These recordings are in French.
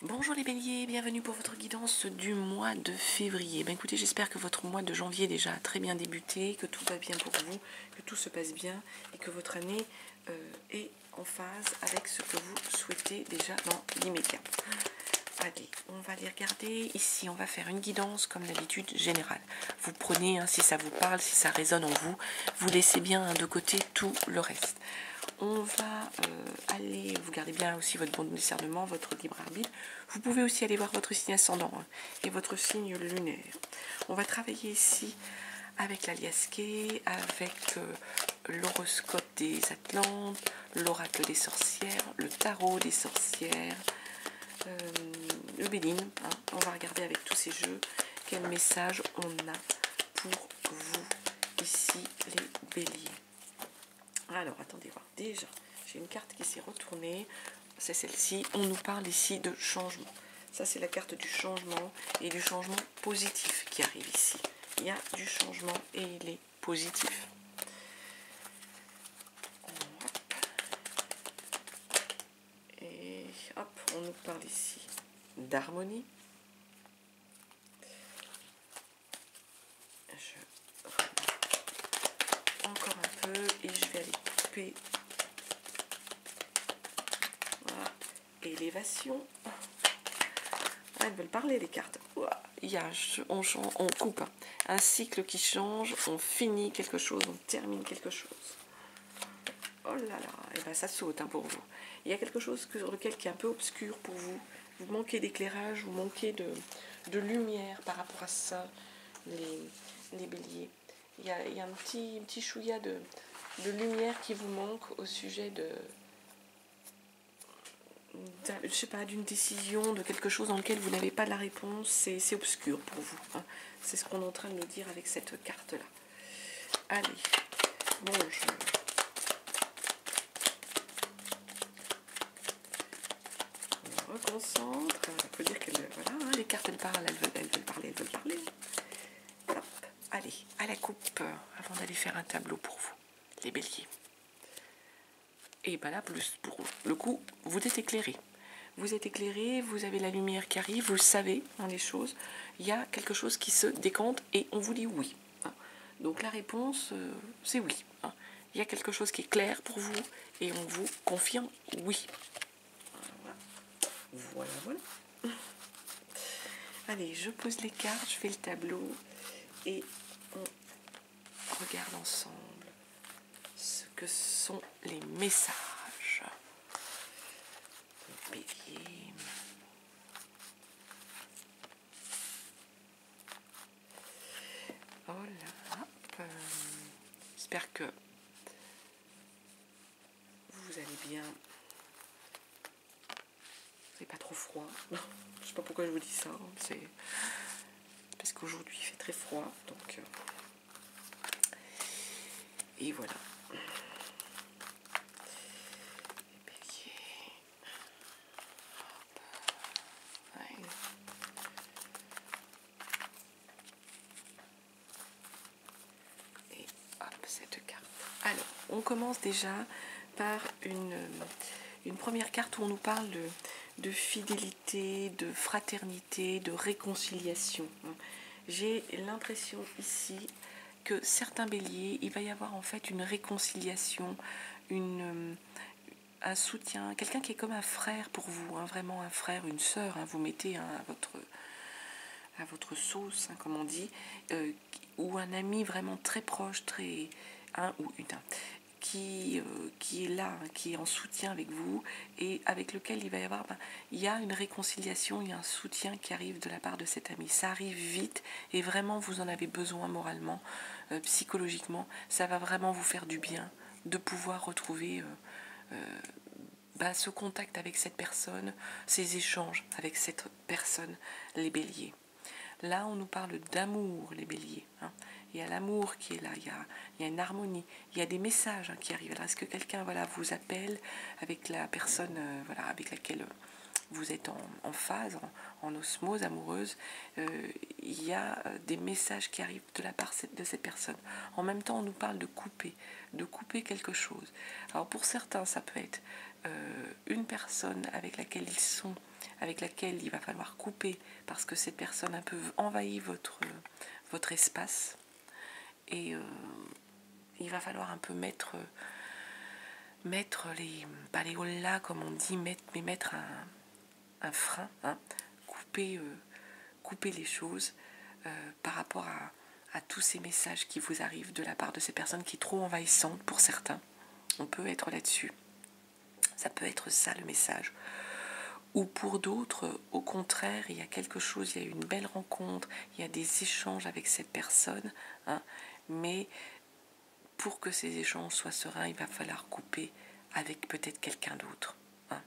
Bonjour les béliers, bienvenue pour votre guidance du mois de février. Écoutez, j'espère que votre mois de janvier déjà a très bien débuté, que tout va bien pour vous, que tout se passe bien et que votre année est en phase avec ce que vous souhaitez déjà dans l'immédiat. Allez, on va les regarder. Ici, on va faire une guidance comme d'habitude générale. Vous prenez, si ça vous parle, si ça résonne en vous, vous laissez bien de côté tout le reste. On va aller, vous gardez bien aussi votre bon discernement, votre libre arbitre. Vous pouvez aussi aller voir votre signe ascendant et votre signe lunaire. On va travailler ici avec l'aliasqué, avec l'horoscope des Atlantes, l'oracle des sorcières, le tarot des sorcières, le Béline. On va regarder avec tous ces jeux quel message on a pour vous ici les béliers. Alors, attendez voir. Déjà, j'ai une carte qui s'est retournée. C'est celle-ci. On nous parle ici de changement. Ça, c'est la carte du changement et du changement positif qui arrive ici. Il y a du changement et il est positif. Et hop, on nous parle ici d'harmonie. Je encore un peu et je vais aller couper. Voilà. Élévation. Elles veulent parler les cartes. Il y a, on coupe un cycle qui change, on finit quelque chose, on termine quelque chose. Oh là là, et ben ça saute pour vous. Il y a quelque chose sur lequel qui est un peu obscur pour vous. Vous manquez d'éclairage, vous manquez de lumière par rapport à ça, les béliers. Il y a un petit chouïa de lumière qui vous manque au sujet je sais pas, d'une décision, de quelque chose dans lequel vous n'avez pas la réponse. C'est obscur pour vous. C'est ce qu'on est en train de nous dire avec cette carte-là. Allez, bonjour. On reconcentre. Il faut dire que voilà, les cartes elles parlent, elles veulent parler. Hop, allez, à la coupe, avant d'aller faire un tableau pour vous, les béliers. Et bien là, plus pour le coup, vous êtes éclairé. Vous êtes éclairé, vous avez la lumière qui arrive, vous savez les choses. Il y a quelque chose qui se décante et on vous dit oui. Donc la réponse, c'est oui. Il y a quelque chose qui est clair pour vous et on vous confirme oui. Voilà. Allez, je pose les cartes, je fais le tableau et on regarde ensemble ce que sont les messages. Bélier. Oh là, hop. J'espère que vous allez bien. C'est pas trop froid. Je sais pas pourquoi je vous dis ça. C'est parce qu'aujourd'hui il fait très froid, donc et voilà. Et hop, cette carte. Alors, on commence déjà par une première carte où on nous parle de fidélité, de fraternité, de réconciliation. J'ai l'impression ici que certains béliers, il va y avoir en fait une réconciliation, un soutien, quelqu'un qui est comme un frère pour vous, vraiment un frère, une sœur, vous mettez à votre sauce, comme on dit, ou un ami vraiment très proche, qui est là, qui est en soutien avec vous et avec lequel il va y avoir, il y a une réconciliation, il y a un soutien qui arrive de la part de cet ami. Ça arrive vite et vraiment vous en avez besoin moralement, psychologiquement. Ça va vraiment vous faire du bien de pouvoir retrouver ce contact avec cette personne, ces échanges avec cette personne, les béliers. Là, on nous parle d'amour, les béliers. Il y a l'amour qui est là, il y a une harmonie, il y a des messages qui arrivent. Alors, est-ce que quelqu'un vous appelle avec la personne avec laquelle vous êtes en phase, en osmose amoureuse, il y a des messages qui arrivent de la part de cette personne. En même temps, on nous parle de couper quelque chose. Alors pour certains, ça peut être une personne avec laquelle ils sont avec laquelle il va falloir couper parce que cette personne un peu envahit votre espace. Et il va falloir un peu mettre les hollas, comme on dit, mettre un frein, hein, couper les choses par rapport à tous ces messages qui vous arrivent de la part de ces personnes qui est trop envahissante pour certains. On peut être là-dessus. Ça peut être ça le message. Ou pour d'autres, au contraire, il y a quelque chose, il y a une belle rencontre, il y a des échanges avec cette personne, hein, mais pour que ces échanges soient sereins, il va falloir couper avec peut-être quelqu'un d'autre. Hein.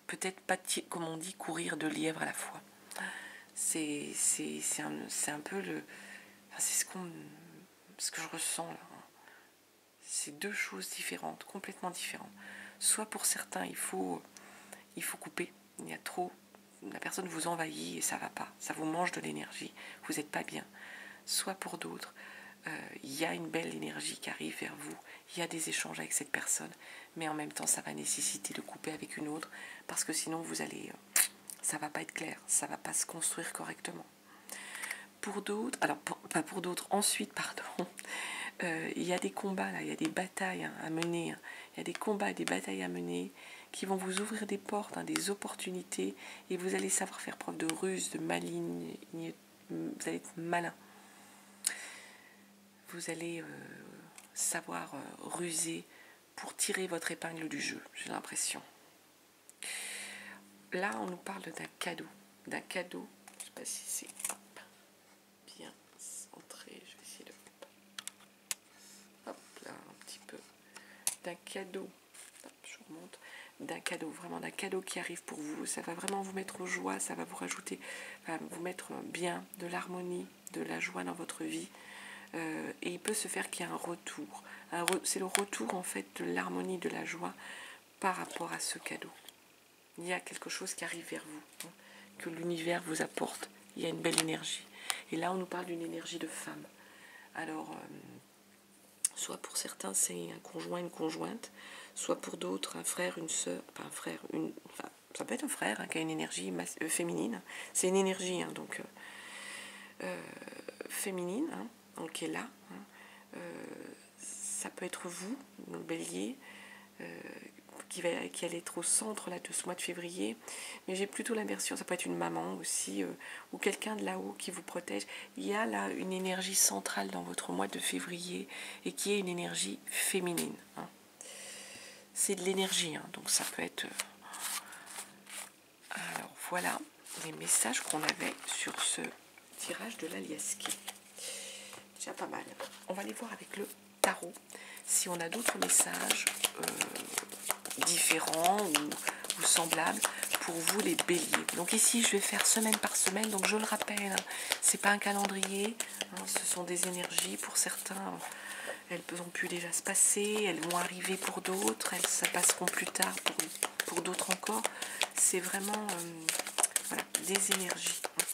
Peut-être pas, comme on dit, courir 2 lièvres à la fois. C'est un peu le... Enfin, c'est ce que je ressens là. C'est 2 choses différentes, complètement différentes. Soit pour certains, il faut couper. Il y a trop, la personne vous envahit et ça va pas. Ça vous mange de l'énergie. Vous n'êtes pas bien. Soit pour d'autres, il y a une belle énergie qui arrive vers vous. Il y a des échanges avec cette personne. Mais en même temps, ça va nécessiter de couper avec une autre. Parce que sinon, ça va pas être clair. Ça va pas se construire correctement. Pour d'autres, pas pour d'autres, ensuite, pardon, il y a des combats là, il y a des batailles à mener. Il y a des combats et des batailles à mener qui vont vous ouvrir des portes, des opportunités, et vous allez savoir faire preuve de ruse, de maligne, vous allez être malin. Vous allez savoir ruser pour tirer votre épingle du jeu, j'ai l'impression. Là, on nous parle d'un cadeau. Je ne sais pas si c'est bien centré, je vais essayer de... Hop là, un petit peu. D'un cadeau. Hop, je remonte. D'un cadeau, vraiment d'un cadeau qui arrive pour vous. Ça va vraiment vous mettre aux joies, ça va vous rajouter, vous mettre bien, de l'harmonie, de la joie dans votre vie. Et il peut se faire qu'il y a un retour. C'est le retour en fait de l'harmonie, de la joie par rapport à ce cadeau. Il y a quelque chose qui arrive vers vous, hein, que l'univers vous apporte. Il y a une belle énergie. Et là, on nous parle d'une énergie de femme. Alors, soit pour certains, c'est un conjoint, une conjointe, soit pour d'autres, un frère, une sœur, enfin un frère, ça peut être un frère, hein, qui a une énergie féminine. C'est une énergie, hein, donc féminine, hein, donc qui est là. Hein. Ça peut être vous, le bélier, qui allait être au centre là, de ce mois de février, mais j'ai plutôt l'inversion, ça peut être une maman aussi, ou quelqu'un de là-haut qui vous protège. Il y a là une énergie centrale dans votre mois de février, et qui est une énergie féminine. Hein. C'est de l'énergie, hein, donc ça peut être... Alors voilà les messages qu'on avait sur ce tirage de l'Aliaski. Déjà pas mal. On va aller voir avec le tarot si on a d'autres messages différents ou semblables pour vous les béliers. Donc ici je vais faire semaine par semaine, donc je le rappelle, hein, c'est pas un calendrier, hein, ce sont des énergies. Pour certains elles ont pu déjà se passer, elles vont arriver pour d'autres, elles se passeront plus tard pour d'autres encore. C'est vraiment voilà, des énergies, hein.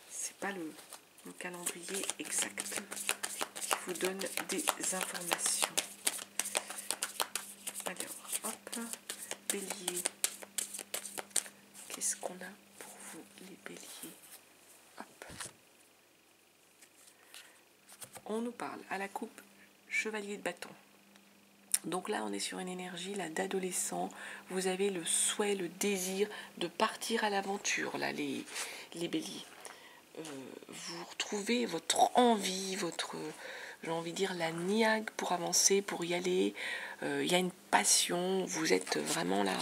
C'est pas le calendrier exact qui vous donne des informations. Alors, hop, bélier. Qu'est-ce qu'on a pour vous, les béliers? Hop. On nous parle à la coupe chevalier de bâton. Donc là, on est sur une énergie là d'adolescent. Vous avez le souhait, le désir de partir à l'aventure, là, les béliers. Vous retrouvez votre envie, j'ai envie de dire, la niaque pour avancer, pour y aller. Il y a une passion, vous êtes vraiment là,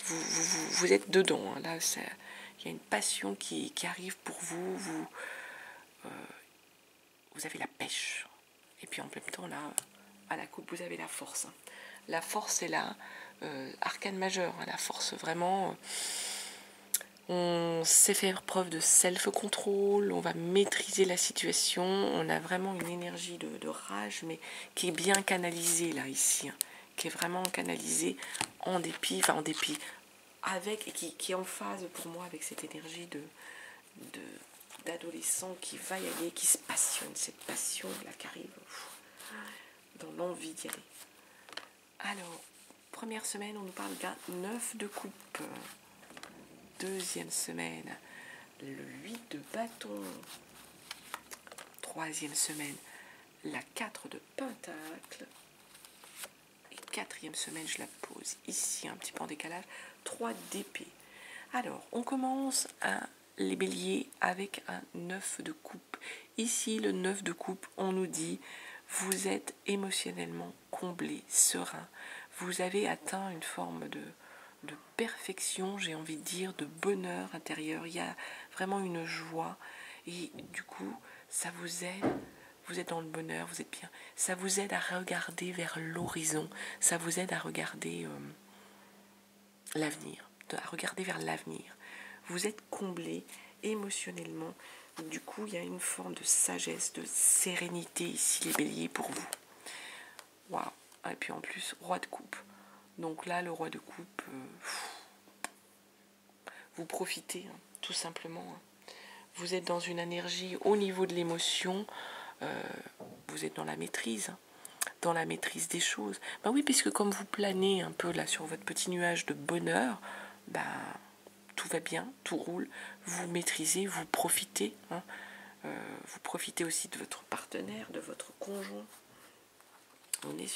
vous êtes dedans. Hein, là, il y a une passion qui arrive pour vous. Vous avez la pêche. Et puis en même temps, là, à la coupe, vous avez la force. Hein. La force est là, arcane majeur, hein, la force vraiment... on sait faire preuve de self-control, on va maîtriser la situation, on a vraiment une énergie de rage, mais qui est bien canalisée là, ici, hein, qui est vraiment canalisée en dépit, avec, et qui est en phase pour moi avec cette énergie d'adolescent qui va y aller, qui se passionne, cette passion là qui arrive dans l'envie d'y aller. Alors, première semaine, on nous parle d'un 9 de coupe. deuxième semaine, le 8 de bâton. Troisième semaine, la 4 de pentacle. Et quatrième semaine, je la pose ici, un petit peu en décalage, 3 d'épée. Alors, on commence les béliers avec un 9 de coupe. Ici, le 9 de coupe, on nous dit, vous êtes émotionnellement comblé, serein. Vous avez atteint une forme de perfection, j'ai envie de dire, de bonheur intérieur. Il y a vraiment une joie. Et du coup, ça vous aide. Vous êtes dans le bonheur, vous êtes bien. Ça vous aide à regarder vers l'horizon. Ça vous aide à regarder l'avenir, à regarder vers l'avenir. Vous êtes comblé émotionnellement. Du coup, il y a une forme de sagesse, de sérénité ici, les béliers, pour vous. Waouh! Et puis en plus, roi de coupe. Donc là, le roi de coupe, vous profitez, hein, tout simplement. Hein. Vous êtes dans une énergie au niveau de l'émotion. Vous êtes dans la maîtrise. Dans la maîtrise des choses. Ben oui, puisque comme vous planez un peu là sur votre petit nuage de bonheur, ben, tout va bien, tout roule, vous maîtrisez, vous profitez. Hein. Vous profitez aussi de votre partenaire, de votre conjoint. On est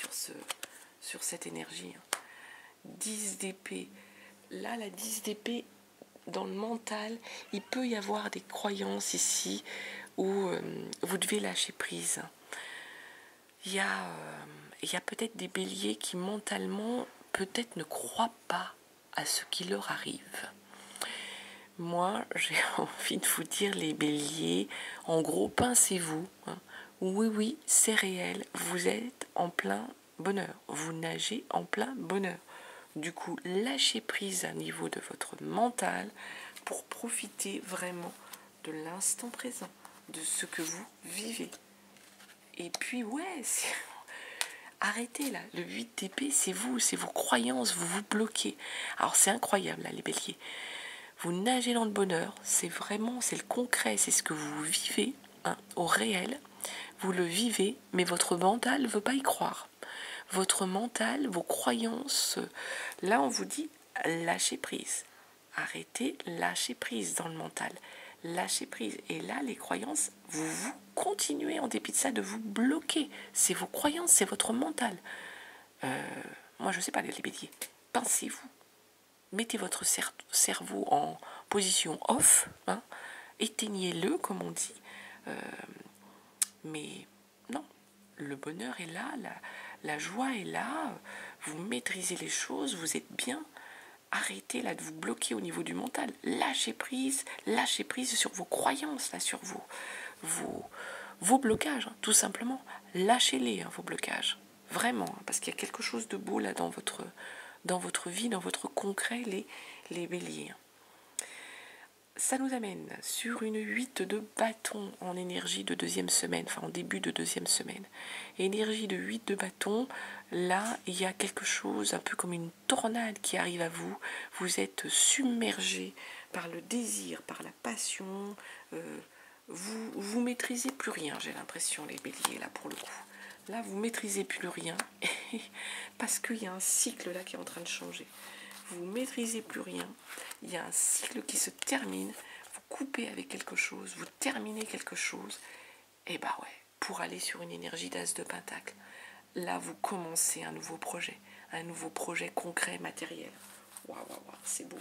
sur cette énergie. Hein. 10 d'épée. Là, la 10 d'épée, dans le mental, il peut y avoir des croyances ici où vous devez lâcher prise. Il y a peut-être des béliers qui mentalement peut-être ne croient pas à ce qui leur arrive. Moi, j'ai envie de vous dire, les béliers, en gros, pincez-vous. Hein. Oui, c'est réel. Vous êtes en plein bonheur. Vous nagez en plein bonheur. Du coup, lâchez prise à niveau de votre mental pour profiter vraiment de l'instant présent, de ce que vous vivez. Et puis, arrêtez là. Le 8 d'épée, c'est vous, c'est vos croyances, vous vous bloquez. Alors, c'est incroyable, là, les béliers. Vous nagez dans le bonheur, c'est le concret, c'est ce que vous vivez, hein, au réel. Vous le vivez, mais votre mental ne veut pas y croire. Votre mental, vos croyances, là, on vous dit, lâchez prise. Arrêtez, lâchez prise dans le mental. Lâchez prise. Et là, les croyances, vous continuez en dépit de ça de vous bloquer. C'est vos croyances, c'est votre mental. Moi, je ne sais pas, les béliers. Pensez-vous. Mettez votre cerveau en position off. Hein, éteignez-le, comme on dit. Mais non, le bonheur est là, la joie est là. Vous maîtrisez les choses, vous êtes bien. Arrêtez là de vous bloquer au niveau du mental. Lâchez prise sur vos croyances, là, sur vos blocages, hein, tout simplement. Lâchez-les, hein, vos blocages. Vraiment, hein, parce qu'il y a quelque chose de beau là dans votre vie, dans votre concret, les béliers. Ça nous amène sur une 8 de bâton en énergie de deuxième semaine, enfin en début de deuxième semaine. Énergie de 8 de bâton, là, il y a quelque chose, un peu comme une tornade qui arrive à vous. Vous êtes submergé par le désir, par la passion. Vous maîtrisez plus rien, j'ai l'impression, les béliers, là, pour le coup. Là, vous maîtrisez plus rien, parce qu'il y a un cycle là qui est en train de changer. Vous maîtrisez plus rien, il y a un cycle qui se termine, vous coupez avec quelque chose, vous terminez quelque chose, et bah ouais, pour aller sur une énergie d'as de pentacle. Là, vous commencez un nouveau projet concret, matériel. Waouh, c'est beau.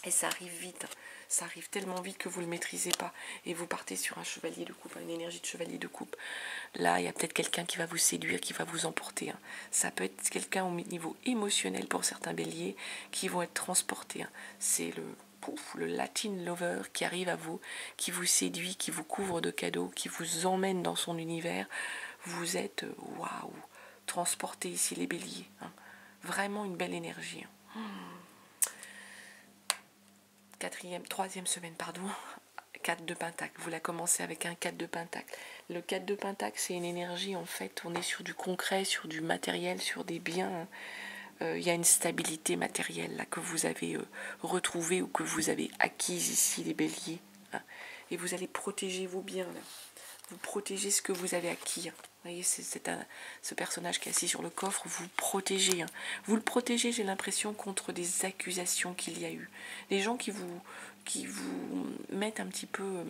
Et ça arrive vite, ça arrive tellement vite que vous ne le maîtrisez pas. Et vous partez sur un chevalier de coupe, une énergie de chevalier de coupe. Là, il y a peut-être quelqu'un qui va vous séduire, qui va vous emporter. Hein. Ça peut être quelqu'un au niveau émotionnel pour certains béliers qui vont être transportés. Hein. C'est le Latin lover qui arrive à vous, qui vous séduit, qui vous couvre de cadeaux, qui vous emmène dans son univers. Vous êtes, transportés ici les béliers. Hein. Vraiment une belle énergie. Hein. Troisième semaine, 4 de pentacle. Vous la commencez avec un 4 de pentacle. Le 4 de pentacle, c'est une énergie, en fait, on est sur du concret, sur du matériel, sur des biens. Il y a une stabilité matérielle là que vous avez retrouvée ou que vous avez acquise ici, les béliers. Hein. Et vous allez protéger vos biens là. vous protégez ce que vous avez acquis. Vous voyez, ce personnage qui est assis sur le coffre, vous protégez. Hein. Vous le protégez, j'ai l'impression, contre des accusations qu'il y a eu. Des gens qui vous mettent un petit peu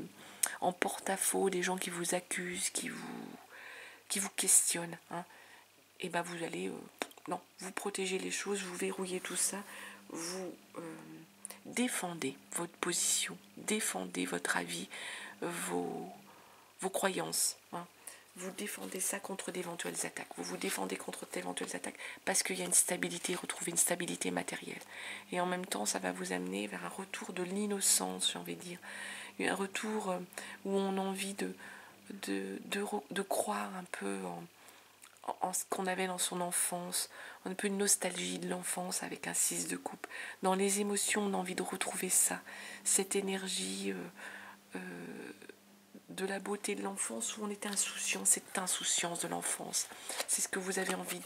en porte-à-faux, des gens qui vous accusent, qui vous questionnent. Hein. Et ben vous allez... non, vous protégez les choses, vous verrouillez tout ça, vous défendez votre position, défendez votre avis, vos croyances. Hein. Vous défendez ça contre d'éventuelles attaques. Vous vous défendez contre d'éventuelles attaques parce qu'il y a une stabilité, retrouver une stabilité matérielle. Et en même temps, ça va vous amener vers un retour de l'innocence, j'ai envie de dire. Un retour où on a envie de croire un peu en ce qu'on avait dans son enfance, un peu une nostalgie de l'enfance avec un 6 de coupe. Dans les émotions, on a envie de retrouver ça, cette énergie de la beauté de l'enfance où on était insouciant, cette insouciance de l'enfance. C'est ce que vous avez envie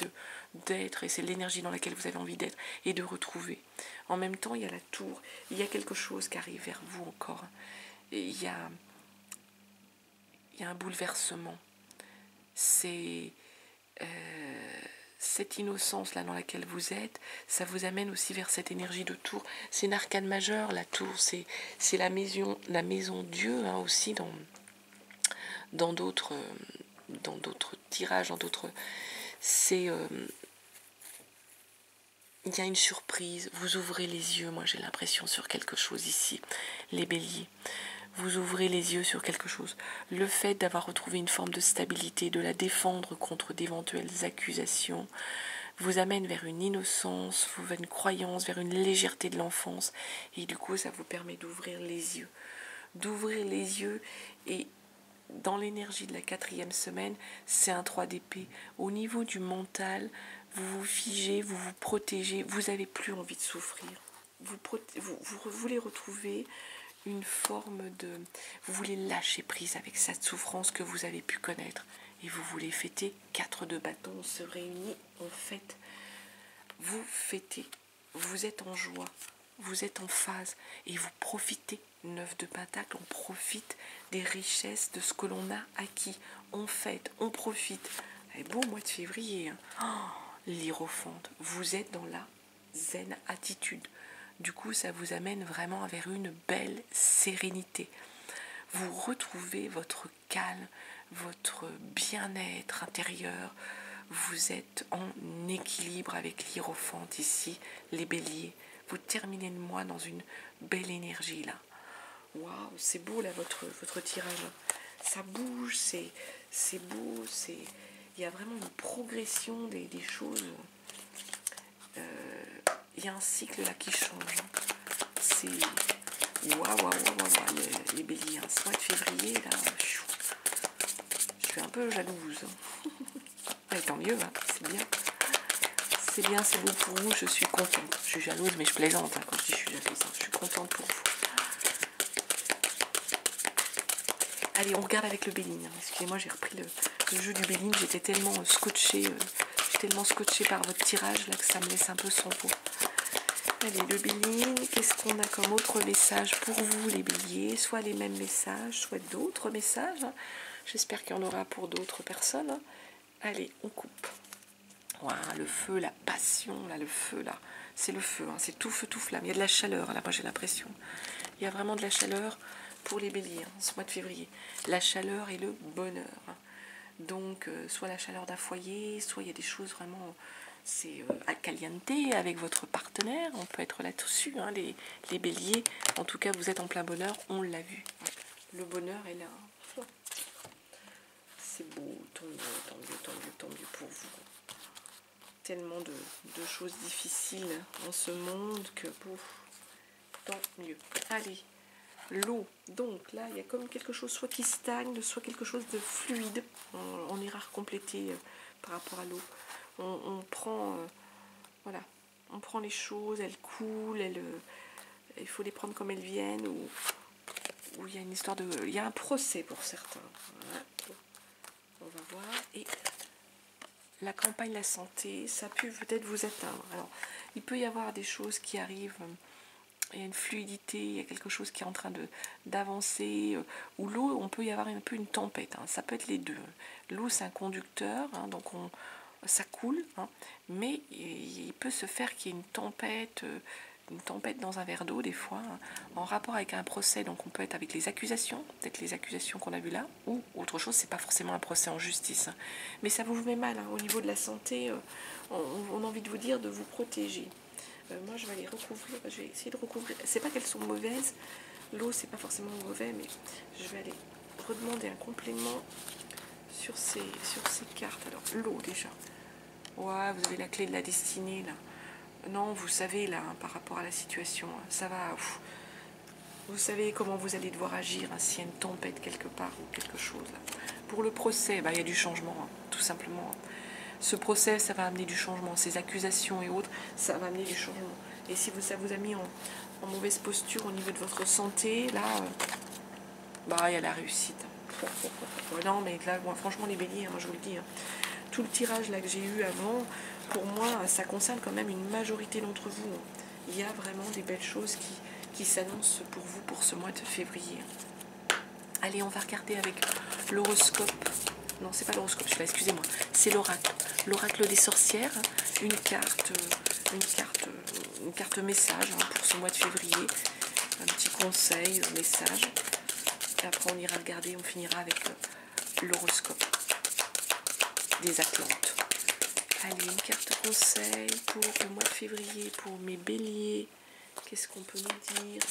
d'être et c'est l'énergie dans laquelle vous avez envie d'être et de retrouver. En même temps, il y a la tour, il y a quelque chose qui arrive vers vous encore. Et il y a un bouleversement. C'est cette innocence là dans laquelle vous êtes, ça vous amène aussi vers cette énergie de tour. C'est une arcane majeure, la tour, c'est la maison Dieu, hein, aussi dans d'autres tirages, dans d'autres... C'est... il y a une surprise, vous ouvrez les yeux, moi j'ai l'impression, sur quelque chose ici, les béliers. Vous ouvrez les yeux sur quelque chose. Le fait d'avoir retrouvé une forme de stabilité, de la défendre contre d'éventuelles accusations, vous amène vers une innocence, vers une croyance, vers une légèreté de l'enfance. Et du coup, ça vous permet d'ouvrir les yeux. D'ouvrir les yeux et dans l'énergie de la 4e semaine, c'est un 3 d'épée. Au niveau du mental, vous vous figez, vous vous protégez, vous n'avez plus envie de souffrir. Vous voulez retrouver une forme de... Vous voulez lâcher prise avec cette souffrance que vous avez pu connaître. Et vous voulez fêter 4 de bâton, on se réunit, on fête. Vous fêtez, vous êtes en joie, vous êtes en phase et vous profitez. 9 de pentacle, on profite des richesses de ce que l'on a acquis. On fête, on profite. Et beau mois de février, hein. Oh, l'hiérophante, vous êtes dans la zen attitude. Du coup, ça vous amène vraiment vers une belle sérénité. Vous retrouvez votre calme, votre bien-être intérieur. Vous êtes en équilibre avec l'hiérophante ici, les béliers. Vous terminez le mois dans une belle énergie là. Waouh, c'est beau là votre tirage. Ça bouge, c'est beau, il y a vraiment une progression des choses. Il y a un cycle là qui change. C'est waouh, les béliers. Ce mois de février là, je suis un peu jalouse. Mais tant mieux, hein, c'est bien. C'est bien, c'est beau pour vous, je suis contente. Je suis jalouse, mais je plaisante hein, quand je dis je suis jalouse. Hein, je suis contente pour vous. Allez, on regarde avec le Béline. Hein. Excusez-moi, j'ai repris le jeu du Béline. J'étais tellement scotchée par votre tirage là que ça me laisse un peu sans peau. Allez, le Béline, qu'est-ce qu'on a comme autre message pour vous, les béliers? Soit les mêmes messages, soit d'autres messages. Hein. J'espère qu'il y en aura pour d'autres personnes. Hein. Allez, on coupe. Voilà, le feu, la passion, là, le feu, là. C'est le feu, hein. C'est tout feu, tout flamme. Il y a de la chaleur, là, moi j'ai l'impression. Il y a vraiment de la chaleur pour les béliers, hein, ce mois de février. La chaleur et le bonheur. Hein. Donc, soit la chaleur d'un foyer, soit il y a des choses vraiment... C'est à caliente avec votre partenaire. On peut être là-dessus, hein, les béliers. En tout cas, vous êtes en plein bonheur, on l'a vu. Le bonheur est là. C'est beau, tant mieux pour vous. Tellement de choses difficiles dans ce monde que tant mieux. Allez, l'eau. Donc là, il y a comme quelque chose soit qui stagne, soit quelque chose de fluide. On ira recompléter par rapport à l'eau. On prend, voilà, on prend les choses, elles coulent, il faut les prendre comme elles viennent, ou il y a une histoire de... Il y a un procès pour certains. Voilà. On va voir. Et la campagne, la santé, ça peut peut-être vous atteindre. Alors, il peut y avoir des choses qui arrivent il y a une fluidité, il y a quelque chose qui est en train d'avancer, ou l'eau, on peut y avoir un peu une tempête, hein, ça peut être les deux. L'eau, c'est un conducteur, hein, donc ça coule, hein, mais il peut se faire qu'il y ait une tempête dans un verre d'eau des fois, hein, en rapport avec un procès. Donc on peut être avec les accusations, peut-être les accusations qu'on a vues là, ou autre chose, c'est pas forcément un procès en justice, hein, mais ça vous met mal, hein, au niveau de la santé, on a envie de vous dire de vous protéger. Moi je vais les recouvrir, je vais essayer de recouvrir, c'est pas qu'elles sont mauvaises, l'eau c'est pas forcément mauvais, mais je vais aller redemander un complément sur ces cartes. Alors l'eau déjà, ouais, vous avez la clé de la destinée là. Non, vous savez là, hein, par rapport à la situation, hein, ça va. Vous savez comment vous allez devoir agir, hein, s'il y a une tempête quelque part ou quelque chose. Là. Pour le procès, bah, il y a du changement, hein, tout simplement. Ce procès, ça va amener du changement. Ces accusations et autres, ça va amener du changement. Et si ça vous a mis en mauvaise posture au niveau de votre santé, là, bah, il y a la réussite. Non, mais là, moi, franchement, les béliers, hein, je vous le dis, hein, tout le tirage là que j'ai eu avant, pour moi, ça concerne quand même une majorité d'entre vous. Il y a vraiment des belles choses qui s'annoncent pour vous pour ce mois de février. Allez, on va regarder avec l'horoscope. Non, c'est pas l'horoscope, excusez-moi. C'est l'oracle. L'oracle des sorcières. Une carte message, hein, pour ce mois de février. Un petit conseil, message. Et après, on ira regarder, on finira avec l'horoscope des Atlantes. Allez, une carte conseil pour le mois de février, pour mes béliers. Qu'est-ce qu'on peut nous dire?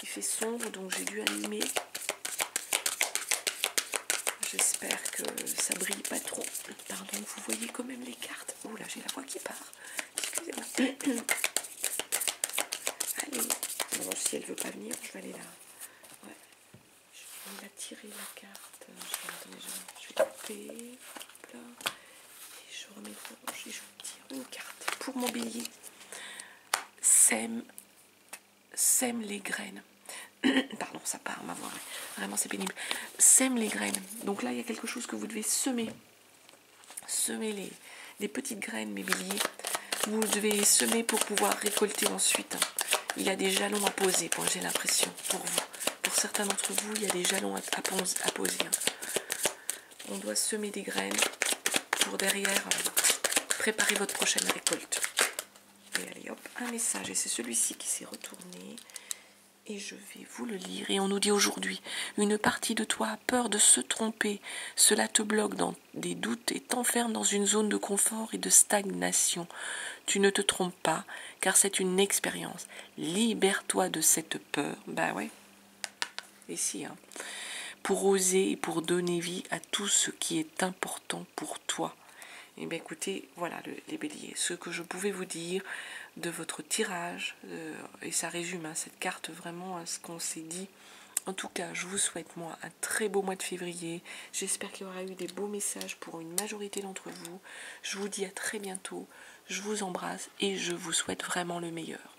Il fait sombre, donc j'ai dû allumer. J'espère que ça brille pas trop. Pardon, vous voyez quand même les cartes. Oh là, j'ai la voix qui part. Excusez-moi. Allez. Bon, si elle veut pas venir, je vais aller là. Ouais. Je vais la tirer la carte. Je vais taper. Hop là. Et je remets et je tire une carte. Pour mon bélier. Sème les graines. Pardon, ça part ma voix. Vraiment, c'est pénible. Sème les graines. Donc là, il y a quelque chose que vous devez semer. Semer les petites graines, mes béliers. Vous devez semer pour pouvoir récolter ensuite. Il y a des jalons à poser, j'ai l'impression, pour vous. Pour certains d'entre vous, il y a des jalons à poser. On doit semer des graines pour derrière préparer votre prochaine récolte. Et allez, hop, un message. Et c'est celui-ci qui s'est retourné. Et je vais vous le lire. Et on nous dit aujourd'hui, une partie de toi a peur de se tromper. Cela te bloque dans des doutes et t'enferme dans une zone de confort et de stagnation. Tu ne te trompes pas, car c'est une expérience. Libère-toi de cette peur. Bah ouais. Et si, hein. Pour oser et pour donner vie à tout ce qui est important pour toi. Et bien écoutez, voilà les béliers, ce que je pouvais vous dire de votre tirage, et ça résume cette carte vraiment à ce qu'on s'est dit. En tout cas, je vous souhaite moi un très beau mois de février. J'espère qu'il y aura eu des beaux messages pour une majorité d'entre vous. Je vous dis à très bientôt, je vous embrasse et je vous souhaite vraiment le meilleur.